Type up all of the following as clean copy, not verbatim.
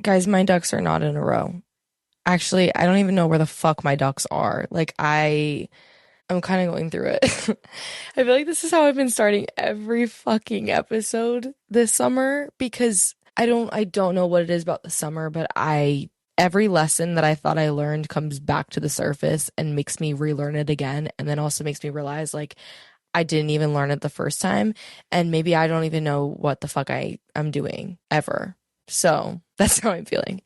Guys, my ducks are not in a row. Actually, I don't even know where the fuck my ducks are. I'm kind of going through it. I feel like this is how I've been starting every fucking episode this summer because I don't know what it is about the summer, but I every lesson that I thought I learned comes back to the surface and makes me relearn it again, and then also makes me realize like I didn't even learn it the first time, and maybe I don't even know what the fuck I'm doing ever. So that's how I'm feeling.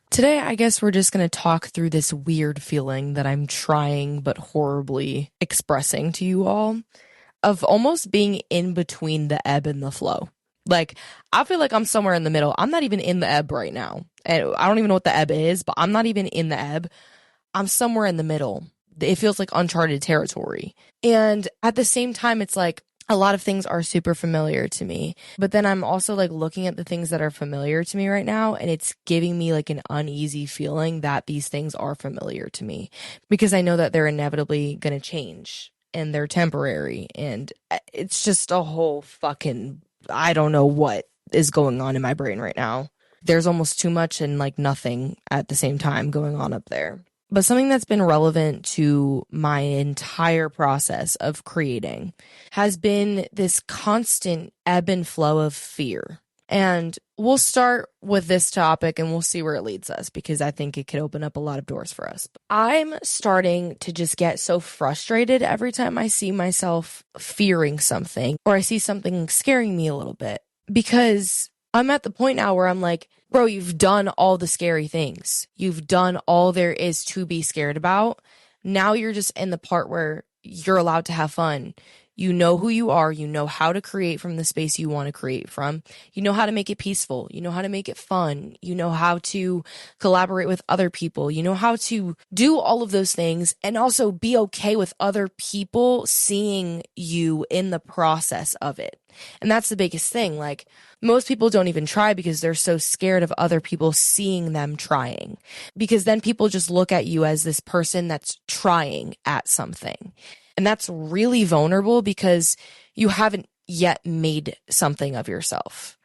Today, I guess we're just going to talk through this weird feeling that I'm trying but horribly expressing to you all of almost being in between the ebb and the flow. Like, I feel like I'm somewhere in the middle. I'm not even in the ebb right now. And I don't even know what the ebb is, but I'm not even in the ebb. I'm somewhere in the middle. It feels like uncharted territory. And at the same time, it's like, a lot of things are super familiar to me, but then I'm also like looking at the things that are familiar to me right now, and it's giving me like an uneasy feeling that these things are familiar to me because I know that they're inevitably going to change and they're temporary, and it's just a whole fucking, I don't know what is going on in my brain right now. There's almost too much and like nothing at the same time going on up there. But something that's been relevant to my entire process of creating has been this constant ebb and flow of fear. And we'll start with this topic and we'll see where it leads us because I think it could open up a lot of doors for us. I'm starting to just get so frustrated every time I see myself fearing something or I see something scaring me a little bit because I'm at the point now where I'm like, bro, you've done all the scary things. You've done all there is to be scared about. Now you're just in the part where you're allowed to have fun. You know who you are. You know how to create from the space you want to create from. You know how to make it peaceful. You know how to make it fun. You know how to collaborate with other people. You know how to do all of those things and also be okay with other people seeing you in the process of it. And that's the biggest thing. Like, most people don't even try because they're so scared of other people seeing them trying. Because then people just look at you as this person that's trying at something. And that's really vulnerable because you haven't yet made something of yourself.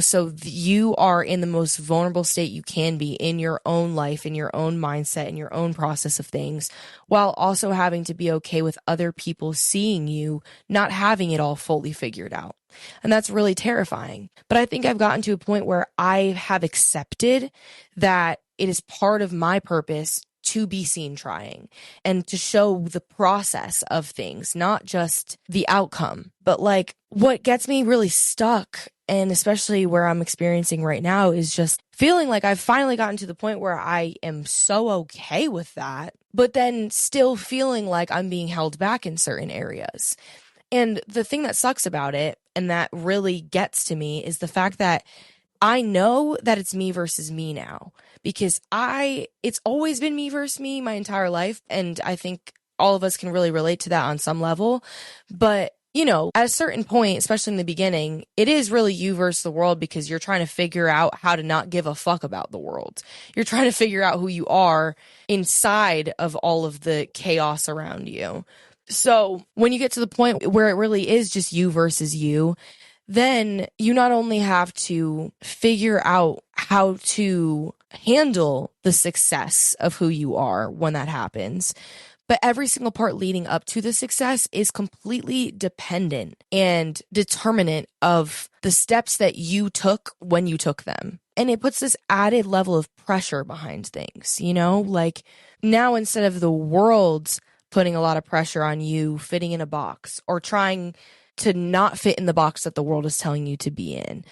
So you are in the most vulnerable state you can be in your own life, in your own mindset, in your own process of things, while also having to be okay with other people seeing you not having it all fully figured out. And that's really terrifying. But I think I've gotten to a point where I have accepted that it is part of my purpose to be seen trying and to show the process of things, not just the outcome. But like what gets me really stuck, and especially where I'm experiencing right now, is just feeling like I've finally gotten to the point where I am so okay with that, but then still feeling like I'm being held back in certain areas. And the thing that sucks about it, and that really gets to me, is the fact that I know that it's me versus me now because it's always been me versus me my entire life. And I think all of us can really relate to that on some level. But, at a certain point, especially in the beginning, it is really you versus the world because you're trying to figure out how to not give a fuck about the world. You're trying to figure out who you are inside of all of the chaos around you. So when you get to the point where it really is just you versus you, then you not only have to figure out how to handle the success of who you are when that happens, but every single part leading up to the success is completely dependent and determinant of the steps that you took when you took them. And it puts this added level of pressure behind things, like now instead of the world's putting a lot of pressure on you fitting in a box or trying to not fit in the box that the world is telling you to be in.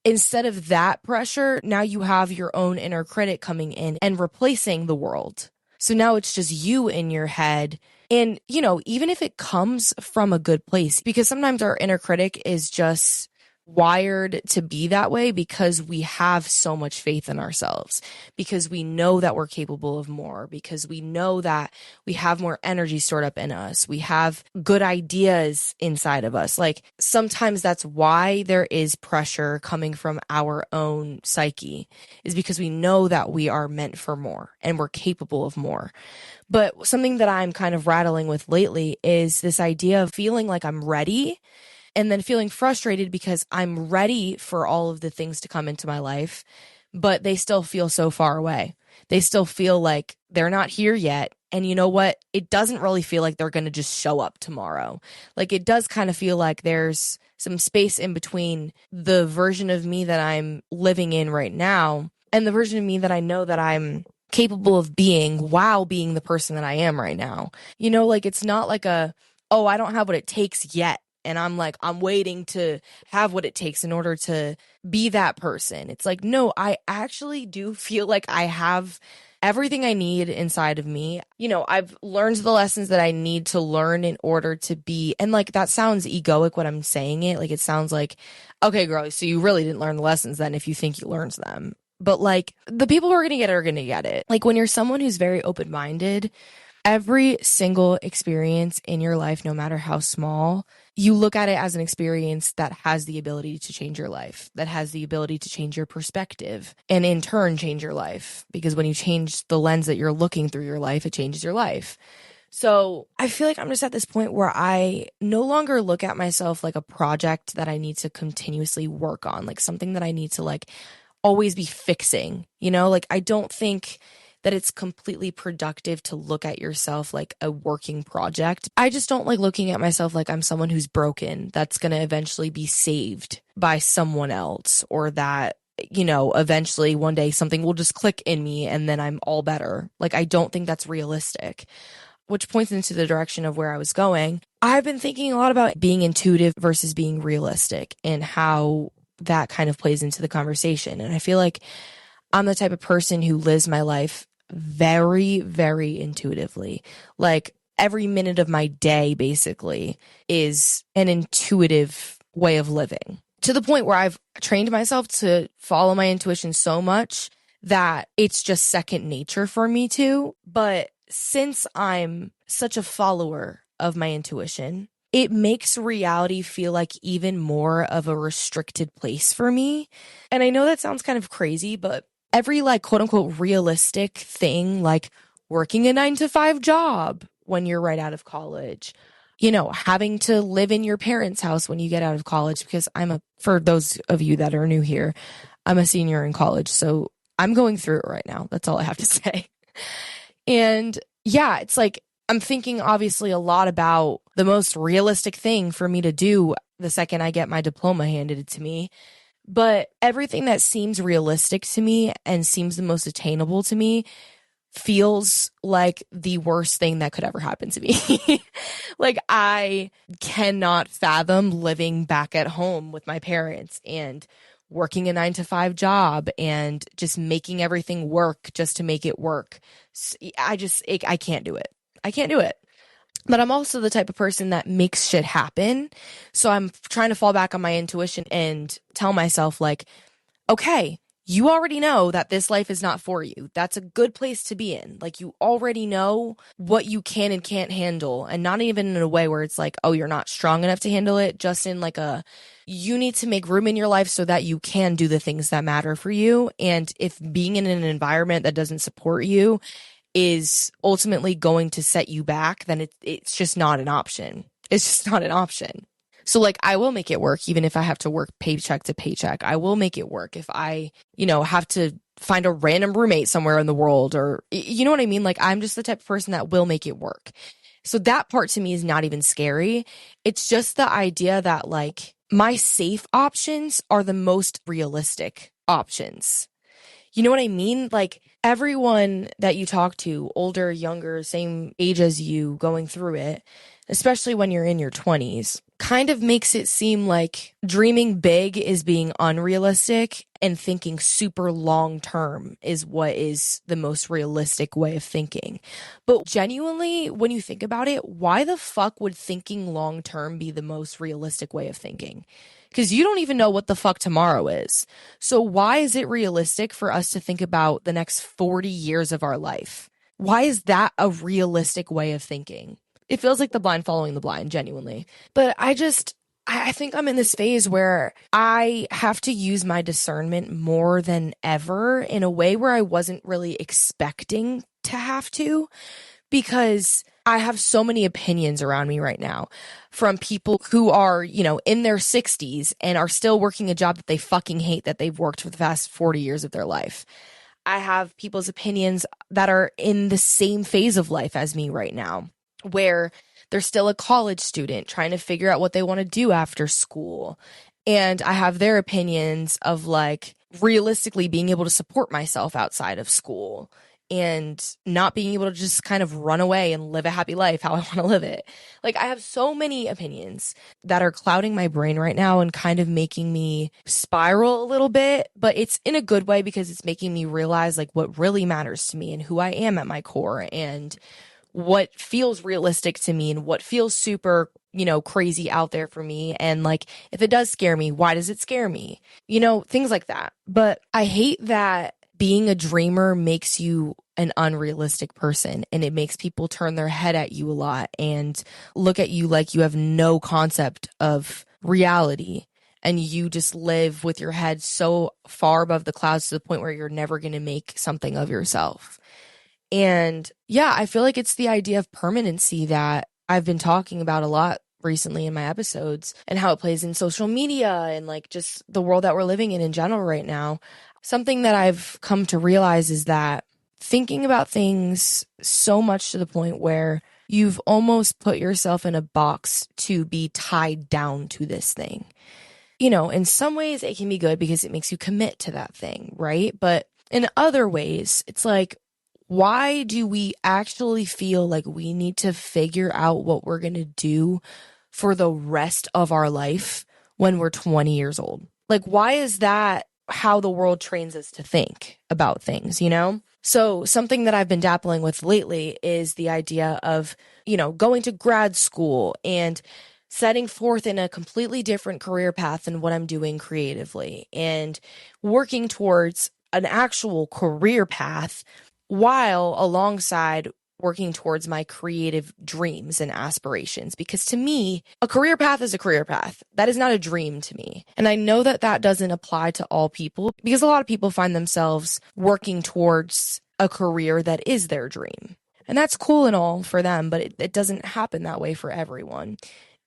Instead of that pressure, now you have your own inner critic coming in and replacing the world. So now it's just you in your head. And, even if it comes from a good place, because sometimes our inner critic is just wired to be that way because we have so much faith in ourselves, because we know that we're capable of more, because we know that we have more energy stored up in us. We have good ideas inside of us. Like sometimes that's why there is pressure coming from our own psyche, is because we know that we are meant for more and we're capable of more. But something that I'm kind of rattling with lately is this idea of feeling like I'm ready and then feeling frustrated because I'm ready for all of the things to come into my life, but they still feel so far away. They still feel like they're not here yet. And you know what? It doesn't really feel like they're going to just show up tomorrow. Like, it does kind of feel like there's some space in between the version of me that I'm living in right now and the version of me that I know that I'm capable of being while being the person that I am right now. You know, like, it's not like oh, I don't have what it takes yet. And I'm waiting to have what it takes in order to be that person. It's like, no, I actually do feel like I have everything I need inside of me. You know, I've learned the lessons that I need to learn in order to be, and like, that sounds egoic when I'm saying it. Like, it sounds like, okay, girl, so you really didn't learn the lessons then if you think you learned them. But like, the people who are going to get it. Like, when you're someone who's very open-minded, every single experience in your life, no matter how small, you look at it as an experience that has the ability to change your life, that has the ability to change your perspective, and in turn change your life. Because when you change the lens that you're looking through your life, it changes your life. So I feel like I'm just at this point where I no longer look at myself like a project that I need to continuously work on, like something that I need to like always be fixing, you know? Like, I don't think that it's completely productive to look at yourself like a working project. I just don't like looking at myself like I'm someone who's broken, that's going to eventually be saved by someone else, or that, you know, eventually one day something will just click in me and then I'm all better. Like, I don't think that's realistic, which points into the direction of where I was going. I've been thinking a lot about being intuitive versus being realistic and how that kind of plays into the conversation. And I feel like I'm the type of person who lives my life very, very intuitively. Like, every minute of my day basically is an intuitive way of living, to the point where I've trained myself to follow my intuition so much that it's just second nature for me to. But since I'm such a follower of my intuition, it makes reality feel like even more of a restricted place for me. And I know that sounds kind of crazy, but every like quote unquote realistic thing, like working a 9 to 5 job when you're right out of college, you know, having to live in your parents' house when you get out of college, because for those of you that are new here, I'm a senior in college. So I'm going through it right now. That's all I have to say. And yeah, it's like, I'm thinking obviously a lot about the most realistic thing for me to do the second I get my diploma handed to me. But everything that seems realistic to me and seems the most attainable to me feels like the worst thing that could ever happen to me. Like, I cannot fathom living back at home with my parents and working a 9 to 5 job and just making everything work just to make it work. I can't do it. I can't do it. But I'm also the type of person that makes shit happen. So I'm trying to fall back on my intuition and tell myself, like, okay, you already know that this life is not for you. That's a good place to be in. Like, you already know what you can and can't handle. And not even in a way where it's like, oh, you're not strong enough to handle it. Just in like you need to make room in your life so that you can do the things that matter for you. And if being in an environment that doesn't support you is ultimately going to set you back, then it's just not an option. It's just not an option. So like, I will make it work, even if I have to work paycheck to paycheck. I will make it work if I, you know, have to find a random roommate somewhere in the world, or, you know what I mean? Like, I'm just the type of person that will make it work. So that part to me is not even scary. It's just the idea that like, my safe options are the most realistic options. You know what I mean? Like, everyone that you talk to, older, younger, same age as you, going through it, especially when you're in your 20s, kind of makes it seem like dreaming big is being unrealistic and thinking super long term is what is the most realistic way of thinking. But genuinely, when you think about it, why the fuck would thinking long term be the most realistic way of thinking? Because you don't even know what the fuck tomorrow is. So why is it realistic for us to think about the next 40 years of our life? Why is that a realistic way of thinking? It feels like the blind following the blind, genuinely. But I think I'm in this phase where I have to use my discernment more than ever in a way where I wasn't really expecting to have to, because I have so many opinions around me right now from people who are, in their 60s and are still working a job that they fucking hate that they've worked for the past 40 years of their life. I have people's opinions that are in the same phase of life as me right now, where they're still a college student trying to figure out what they want to do after school. And I have their opinions of like realistically being able to support myself outside of school and not being able to just kind of run away and live a happy life how I want to live it. Like, I have so many opinions that are clouding my brain right now and kind of making me spiral a little bit, but it's in a good way because it's making me realize like what really matters to me and who I am at my core and what feels realistic to me and what feels super, crazy out there for me. And like, if it does scare me, why does it scare me? Things like that. But I hate that being a dreamer makes you an unrealistic person and it makes people turn their head at you a lot and look at you like you have no concept of reality and you just live with your head so far above the clouds to the point where you're never going to make something of yourself. And yeah, I feel like it's the idea of permanency that I've been talking about a lot recently in my episodes and how it plays in social media and like just the world that we're living in general right now. Something that I've come to realize is that thinking about things so much to the point where you've almost put yourself in a box to be tied down to this thing. In some ways it can be good because it makes you commit to that thing, right? But in other ways, it's like, why do we actually feel like we need to figure out what we're going to do for the rest of our life when we're 20 years old? Like, why is that how the world trains us to think about things, So something that I've been dabbling with lately is the idea of, going to grad school and setting forth in a completely different career path than what I'm doing creatively and working towards an actual career path while alongside working towards my creative dreams and aspirations. Because to me, a career path is a career path. That is not a dream to me. And I know that that doesn't apply to all people because a lot of people find themselves working towards a career that is their dream. And that's cool and all for them, but it doesn't happen that way for everyone.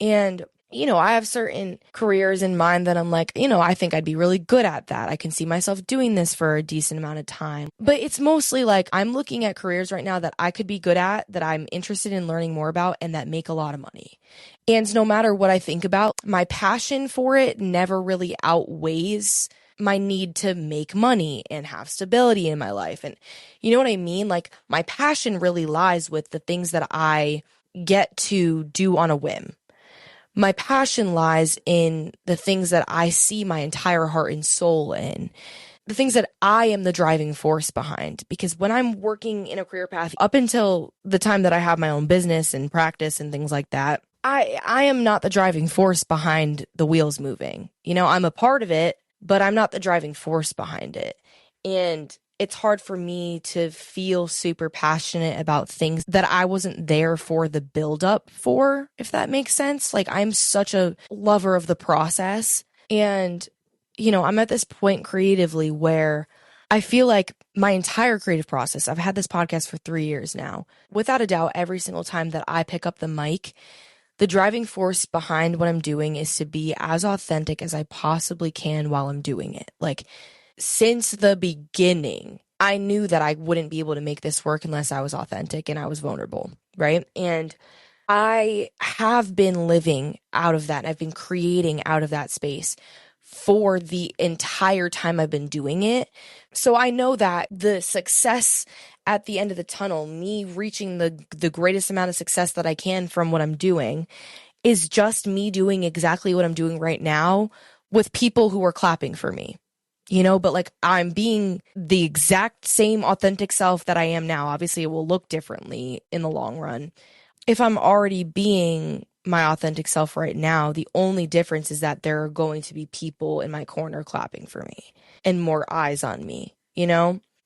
And I have certain careers in mind that I'm like, I think I'd be really good at that. I can see myself doing this for a decent amount of time. But it's mostly like I'm looking at careers right now that I could be good at, that I'm interested in learning more about, and that make a lot of money. And no matter what I think about, my passion for it never really outweighs my need to make money and have stability in my life. And you know what I mean? Like, my passion really lies with the things that I get to do on a whim. My passion lies in the things that I see my entire heart and soul in, the things that I am the driving force behind. Because when I'm working in a career path, up until the time that I have my own business and practice and things like that, I am not the driving force behind the wheels moving. I'm a part of it, but I'm not the driving force behind it. And it's hard for me to feel super passionate about things that I wasn't there for the buildup for, if that makes sense. Like, I'm such a lover of the process. And, I'm at this point creatively where I feel like my entire creative process, I've had this podcast for 3 years now. Without a doubt, every single time that I pick up the mic, the driving force behind what I'm doing is to be as authentic as I possibly can while I'm doing it. Like, since the beginning, I knew that I wouldn't be able to make this work unless I was authentic and I was vulnerable, right? And I have been living out of that and I've been creating out of that space for the entire time I've been doing it. So I know that the success at the end of the tunnel, me reaching the greatest amount of success that I can from what I'm doing, is just me doing exactly what I'm doing right now with people who are clapping for me. But like, I'm being the exact same authentic self that I am now. Obviously, it will look differently in the long run. If I'm already being my authentic self right now, the only difference is that there are going to be people in my corner clapping for me and more eyes on me,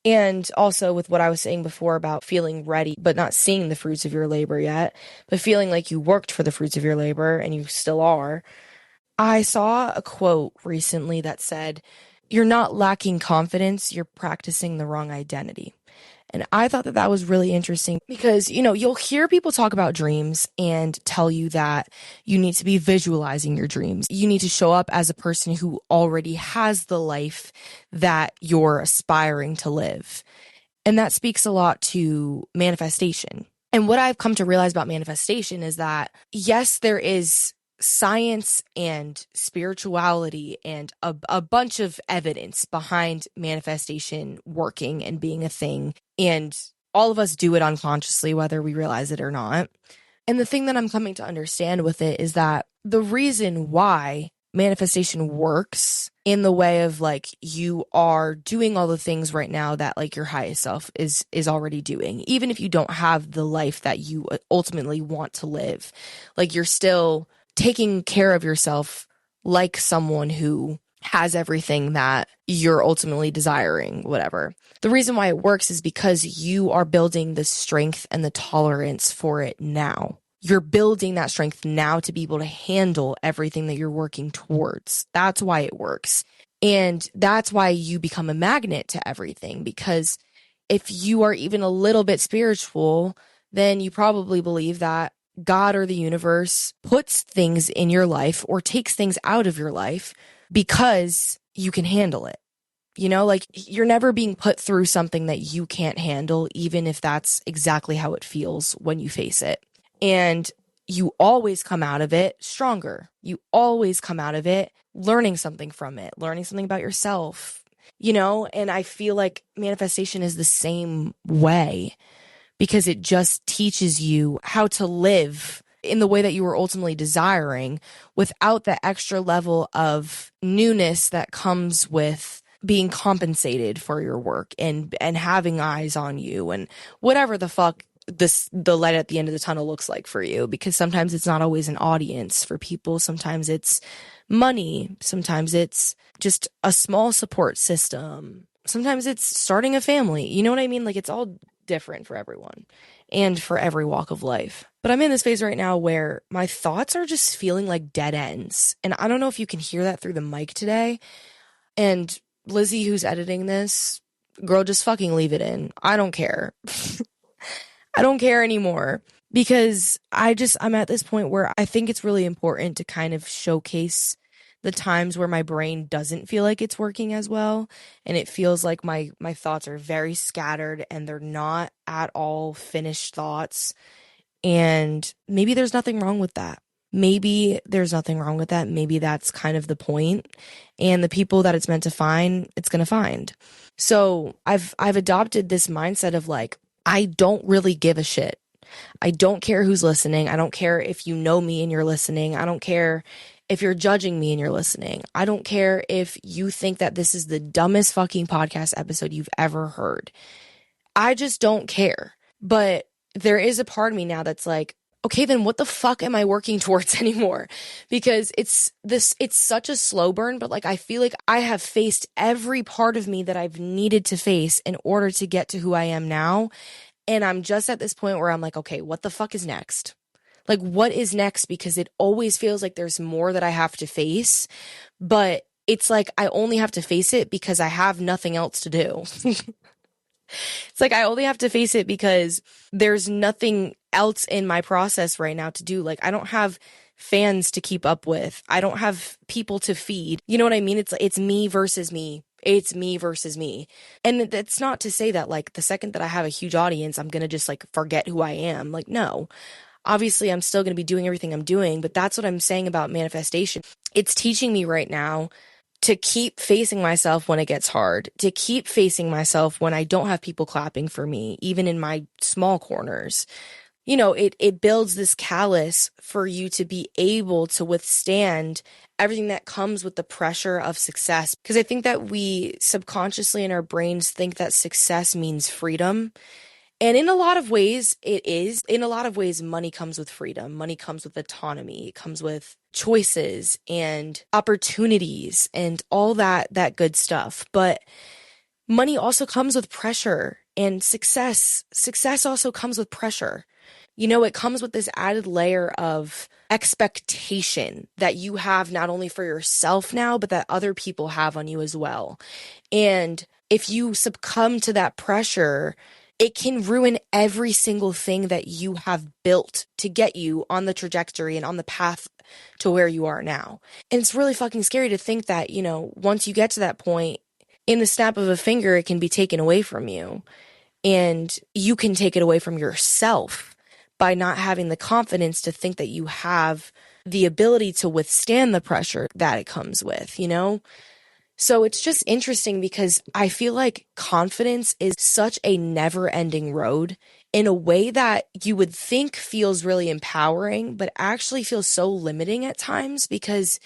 And also with what I was saying before about feeling ready, but not seeing the fruits of your labor yet, but feeling like you worked for the fruits of your labor and you still are. I saw a quote recently that said, "You're not lacking confidence, you're practicing the wrong identity." And I thought that that was really interesting because, you'll hear people talk about dreams and tell you that you need to be visualizing your dreams. You need to show up as a person who already has the life that you're aspiring to live. And that speaks a lot to manifestation. And what I've come to realize about manifestation is that, yes, there is science and spirituality and a bunch of evidence behind manifestation working and being a thing. And all of us do it unconsciously, whether we realize it or not. And the thing that I'm coming to understand with it is that the reason why manifestation works in the way of like you are doing all the things right now that like your highest self is already doing, even if you don't have the life that you ultimately want to live, like you're still taking care of yourself like someone who has everything that you're ultimately desiring, whatever. The reason why it works is because you are building the strength and the tolerance for it now. You're building that strength now to be able to handle everything that you're working towards. That's why it works. And that's why you become a magnet to everything, because if you are even a little bit spiritual, then you probably believe that God or the universe puts things in your life or takes things out of your life because you can handle it. Like you're never being put through something that you can't handle, even if that's exactly how it feels when you face it. And you always come out of it stronger. You always come out of it learning something from it, learning something about yourself, and I feel like manifestation is the same way, because it just teaches you how to live in the way that you were ultimately desiring without the extra level of newness that comes with being compensated for your work and having eyes on you and whatever the fuck the light at the end of the tunnel looks like for you, because sometimes it's not always an audience for people. Sometimes it's money. Sometimes it's just a small support system. Sometimes it's starting a family. You know what I mean? Like it's all different for everyone and for every walk of life. But I'm in this phase right now where my thoughts are just feeling like dead ends. And I don't know if you can hear that through the mic today. And Lizzie, who's editing this, girl, just fucking leave it in. I don't care. I don't care anymore, because I'm at this point where I think it's really important to kind of showcase the times where my brain doesn't feel like it's working as well, and it feels like my thoughts are very scattered and they're not at all finished thoughts. And maybe there's nothing wrong with that. Maybe there's nothing wrong with that. Maybe that's kind of the point. And the people that it's meant to find, it's going to find. So I've adopted this mindset of like, I don't really give a shit. I don't care who's listening. I don't care if you know me and you're listening. I don't care if you're judging me and you're listening. I don't care if you think that this is the dumbest fucking podcast episode you've ever heard. I just don't care. But there is a part of me now that's like, okay, then what the fuck am I working towards anymore? Because it's such a slow burn, but like I feel like I have faced every part of me that I've needed to face in order to get to who I am now. And I'm just at this point where I'm like, okay, what the fuck is next? Like, what is next? Because it always feels like there's more that I have to face, but it's like I only have to face it because I have nothing else to do. It's like I only have to face it because there's nothing else in my process right now to do. Like I don't have fans to keep up with. I don't have people to feed. You know what I mean? It's me versus me. It's me versus me. And that's not to say that like the second that I have a huge audience, I'm going to just like forget who I am. Like, no. Obviously, I'm still going to be doing everything I'm doing, but that's what I'm saying about manifestation. It's teaching me right now to keep facing myself when it gets hard, to keep facing myself when I don't have people clapping for me, even in my small corners. It builds this callus for you to be able to withstand everything that comes with the pressure of success. Because I think that we subconsciously in our brains think that success means freedom. And in a lot of ways, it is. In a lot of ways, money comes with freedom. Money comes with autonomy. It comes with choices and opportunities and all that good stuff. But money also comes with pressure, and success also comes with pressure. It comes with this added layer of expectation that you have not only for yourself now, but that other people have on you as well. And if you succumb to that pressure, it can ruin every single thing that you have built to get you on the trajectory and on the path to where you are now. And it's really fucking scary to think that, once you get to that point, in the snap of a finger, it can be taken away from you. And you can take it away from yourself by not having the confidence to think that you have the ability to withstand the pressure that it comes with, So it's just interesting because I feel like confidence is such a never-ending road in a way that you would think feels really empowering, but actually feels so limiting at times because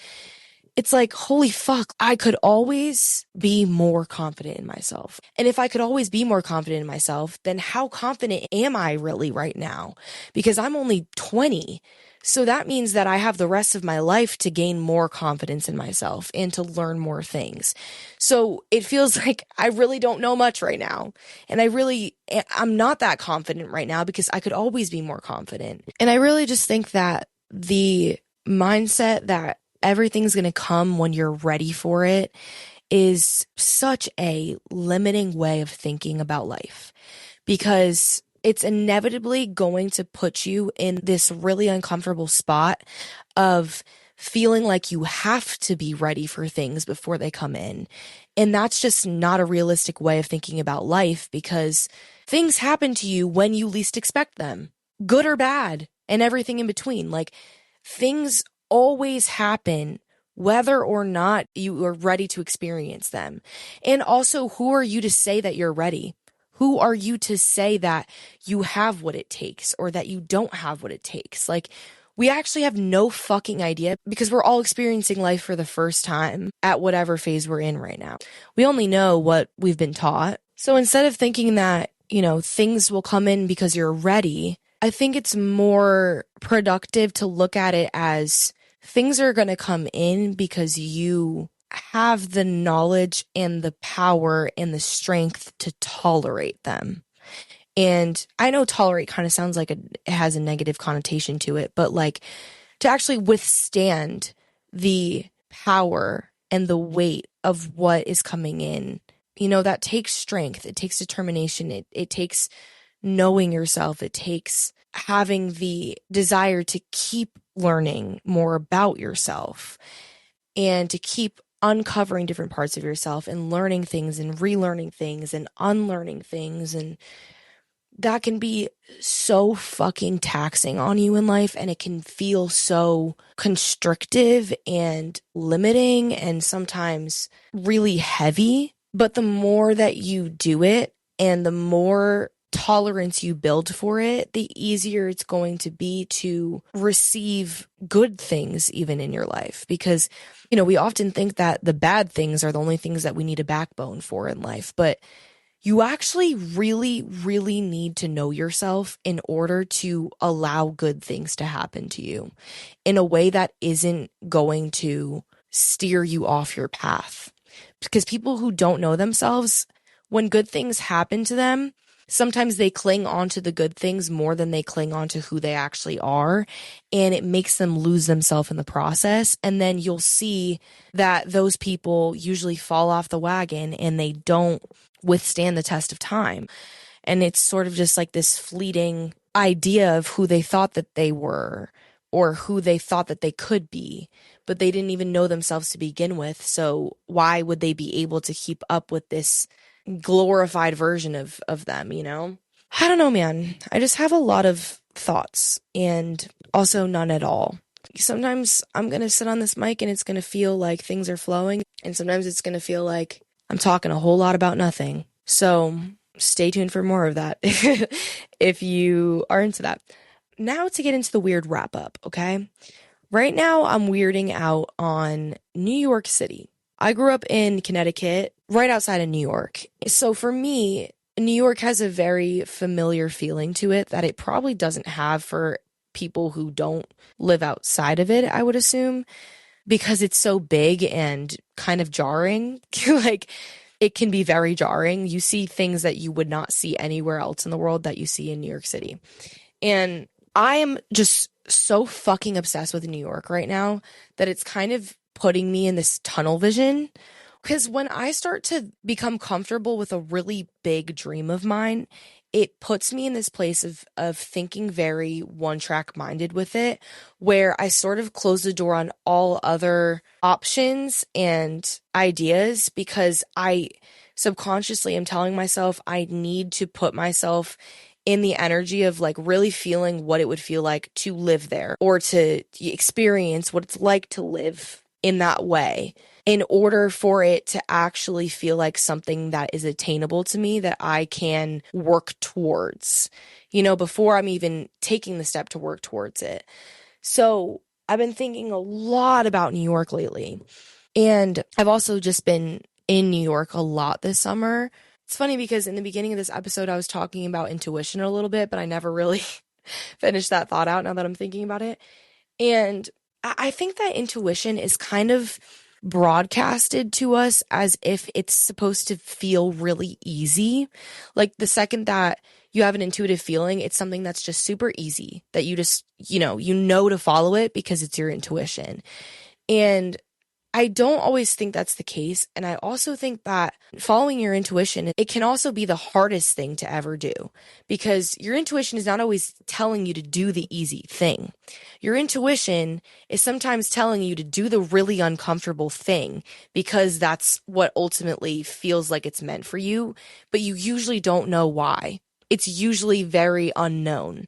it's like, holy fuck, I could always be more confident in myself. And if I could always be more confident in myself, then how confident am I really right now? Because I'm only 20. So that means that I have the rest of my life to gain more confidence in myself and to learn more things. So it feels like I really don't know much right now. And I'm not that confident right now because I could always be more confident. And I really just think that the mindset that everything's going to come when you're ready for it is such a limiting way of thinking about life because it's inevitably going to put you in this really uncomfortable spot of feeling like you have to be ready for things before they come in. And that's just not a realistic way of thinking about life because things happen to you when you least expect them, good or bad, and everything in between. Like things always happen whether or not you are ready to experience them. And also, who are you to say that you're ready? Who are you to say that you have what it takes or that you don't have what it takes? Like, we actually have no fucking idea because we're all experiencing life for the first time at whatever phase we're in right now. We only know what we've been taught. So instead of thinking that, things will come in because you're ready, I think it's more productive to look at it as things are going to come in because you have the knowledge and the power and the strength to tolerate them. And I know tolerate kind of sounds like it has a negative connotation to it, but like to actually withstand the power and the weight of what is coming in, that takes strength. It takes determination. It takes knowing yourself. It takes having the desire to keep learning more about yourself and to keep uncovering different parts of yourself and learning things and relearning things and unlearning things. And that can be so fucking taxing on you in life. And it can feel so constrictive and limiting and sometimes really heavy. But the more that you do it and the more tolerance you build for it, the easier it's going to be to receive good things even in your life. Because, we often think that the bad things are the only things that we need a backbone for in life. But you actually really, really need to know yourself in order to allow good things to happen to you in a way that isn't going to steer you off your path. Because people who don't know themselves, when good things happen to them, sometimes they cling on to the good things more than they cling on to who they actually are. And it makes them lose themselves in the process. And then you'll see that those people usually fall off the wagon and they don't withstand the test of time. And it's sort of just like this fleeting idea of who they thought that they were or who they thought that they could be, but they didn't even know themselves to begin with. So why would they be able to keep up with this glorified version of them, I don't know, man. I just have a lot of thoughts and also none at all. Sometimes I'm going to sit on this mic and it's going to feel like things are flowing, and sometimes it's going to feel like I'm talking a whole lot about nothing. So stay tuned for more of that if you are into that. Now to get into the weird wrap up, okay? Right now I'm weirding out on New York City. I grew up in Connecticut, right outside of New York. So for me, New York has a very familiar feeling to it that it probably doesn't have for people who don't live outside of it, I would assume, because it's so big and kind of jarring. Like, it can be very jarring. You see things that you would not see anywhere else in the world that you see in New York City. And I am just so fucking obsessed with New York right now that it's kind of putting me in this tunnel vision. Because when I start to become comfortable with a really big dream of mine, it puts me in this place of thinking very one-track minded with it, where I sort of close the door on all other options and ideas because I subconsciously am telling myself I need to put myself in the energy of like really feeling what it would feel like to live there or to experience what it's like to live in that way in order for it to actually feel like something that is attainable to me that I can work towards, before I'm even taking the step to work towards it. So I've been thinking a lot about New York lately. And I've also just been in New York a lot this summer. It's funny because in the beginning of this episode, I was talking about intuition a little bit, but I never really finished that thought out now that I'm thinking about it. And I think that intuition is kind of broadcasted to us as if it's supposed to feel really easy. Like the second that you have an intuitive feeling, it's something that's just super easy, that you just, to follow it because it's your intuition. And I don't always think that's the case. And I also think that following your intuition, it can also be the hardest thing to ever do because your intuition is not always telling you to do the easy thing. Your intuition is sometimes telling you to do the really uncomfortable thing because that's what ultimately feels like it's meant for you, but you usually don't know why. It's usually very unknown.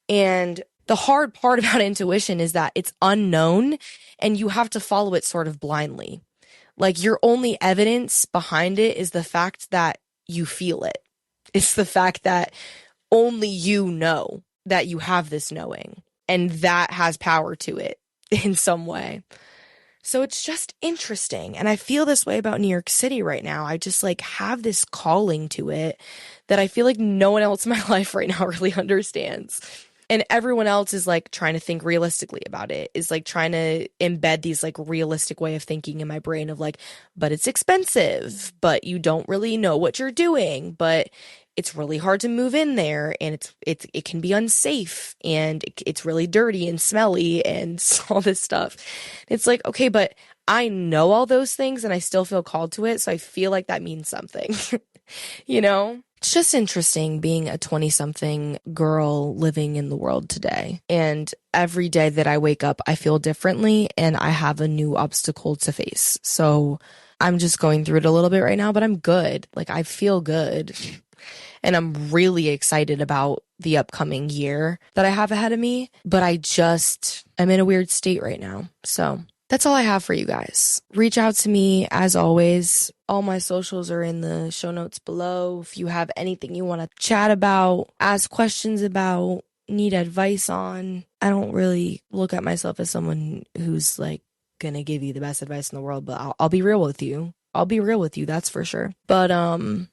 And the hard part about intuition is that it's unknown and you have to follow it sort of blindly. Like your only evidence behind it is the fact that you feel it. It's the fact that only you know that you have this knowing and that has power to it in some way. So it's just interesting. And I feel this way about New York City right now. I just like have this calling to it that I feel like no one else in my life right now really understands. And everyone else is like trying to think realistically about it, is like trying to embed these like realistic way of thinking in my brain of like, but it's expensive, but you don't really know what you're doing, but it's really hard to move in there and it can be unsafe and it's really dirty and smelly and all this stuff. It's like, okay, but I know all those things and I still feel called to it. So I feel like that means something, you know? It's just interesting being a 20-something girl living in the world today. And every day that I wake up, I feel differently and I have a new obstacle to face. So I'm just going through it a little bit right now, but I'm good. Like I feel good. And I'm really excited about the upcoming year that I have ahead of me. But I'm in a weird state right now. So that's all I have for you guys. Reach out to me as always. All my socials are in the show notes below. If you have anything you want to chat about, ask questions about, need advice on. I don't really look at myself as someone who's like gonna give you the best advice in the world, but I'll be real with you. I'll be real with you, that's for sure. But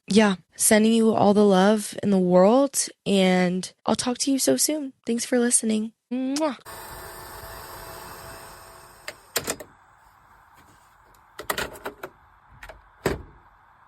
yeah, sending you all the love in the world and I'll talk to you so soon. Thanks for listening. Mwah.